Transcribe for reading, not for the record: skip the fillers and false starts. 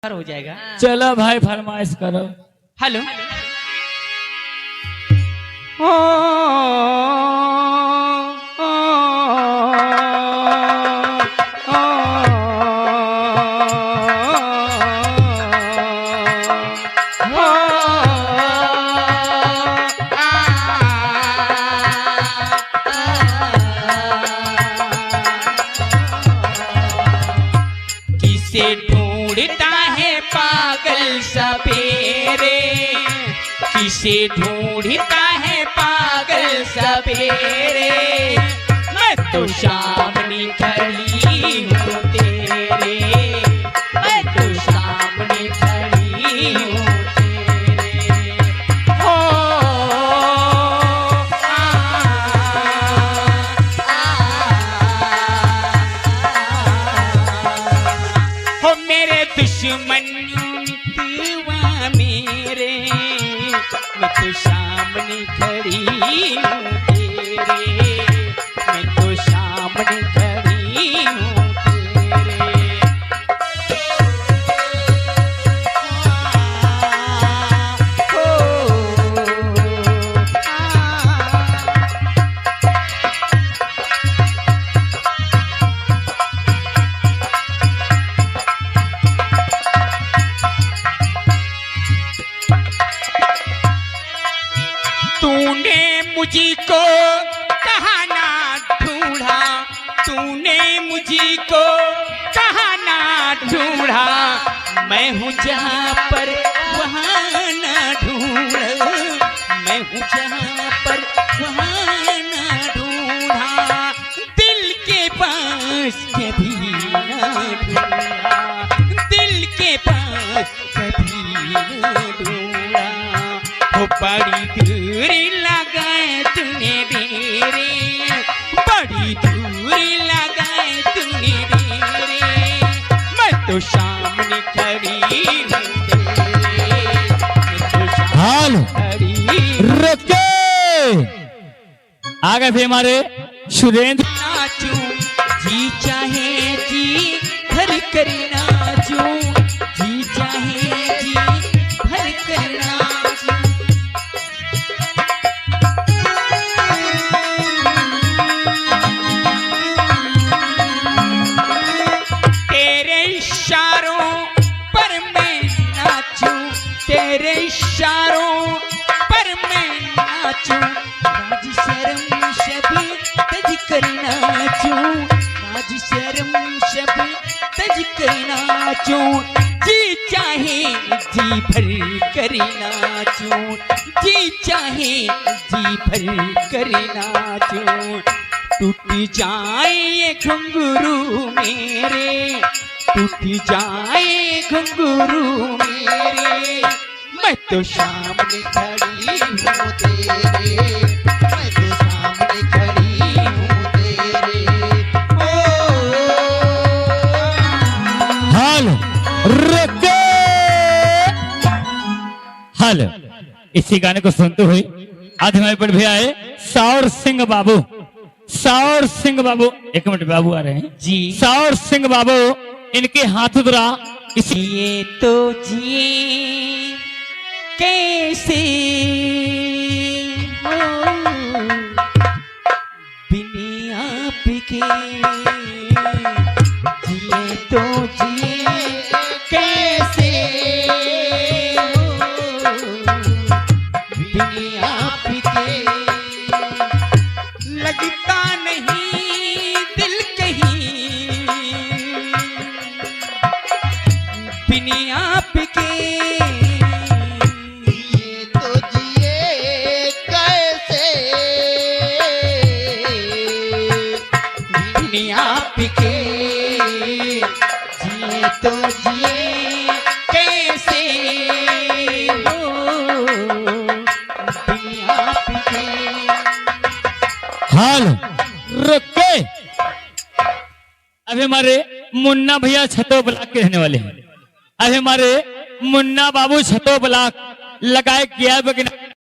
हो जाएगा। चलो भाई फरमाइश करो। हेलो किसे ढूंढता है पागल सपेरे, किसे ढूंढता है पागल सपेरे। मैं तो सामने खड़ी हूँ तेरे, मैं तो सामने खड़ी हूँ तेरे। हो हो मेरे दुश्मन मितवा मेरे, मैं तो सामने खड़ी हूँ तेरे, मैं तो सामने खड़ी हूँ तेरे। तूने मुझको कहाँ ना ढूंढा, तूने मुझको कहाँ ना ढूंढा। मैं हूँ जहाँ पर वहाँ ना ढूंढ, मैं हूँ जहाँ पर वहाँ ना ढूंढा। दिल के पास कभी ना ढूंढा, दिल के पास कभी ना ढूंढा। हो बड़ी दूरी लगाए तूने डेरे, बड़ी दूरी लगाए तूने डेरे। मैं तो सामने खड़ी हूँ तेरे, मैं तो सामने खड़ी हूँ। रुके आगे भी हमारे सुरेंद्र। नाचूं जी चाहे जी भर कर नाचूं, जी चाहे जी भर कर नाचूं। तेरे इशारों पर मैं नाचूं, तेरे इशारों पर मैं नाचूं। राज शर्म शबी तज कर नाचूं, राज शर्म शबी तज कर नाचूं। जी चाहे जी भर कर नाचूं, जी चाहे जी भर कर नाचूं। टूट जाए ये घुंघरू मेरे, टूट जाए घुंघरू मेरे। मैं तो सामने खड़ी हूँ तेरे, मैं तो सामने खड़ी हूँ तेरे। हाल रुके हाल। इसी गाने को सुनते हुए आज हमारे पर भी आए सावर सिंह बाबू। सावर सिंह बाबू, एक मिनट बाबू आ रहे हैं जी। सावर सिंह बाबू इनके हाथ द्वारा इसी जिए तो जिए कैसे हो बिन आपके, जिए तो जिए कैसे हो बिन आपके। लगता नहीं दिल कहीं बिन आपके, ये तो जिए कैसे बिन आपके। जिए तो जिए कैसे हो बिन आपके। हाल रुके। अभी हमारे मुन्ना भैया छतो ब्लॉक के रहने वाले हैं। अभी हमारे मुन्ना बाबू छतो ब्लॉक लगाए गया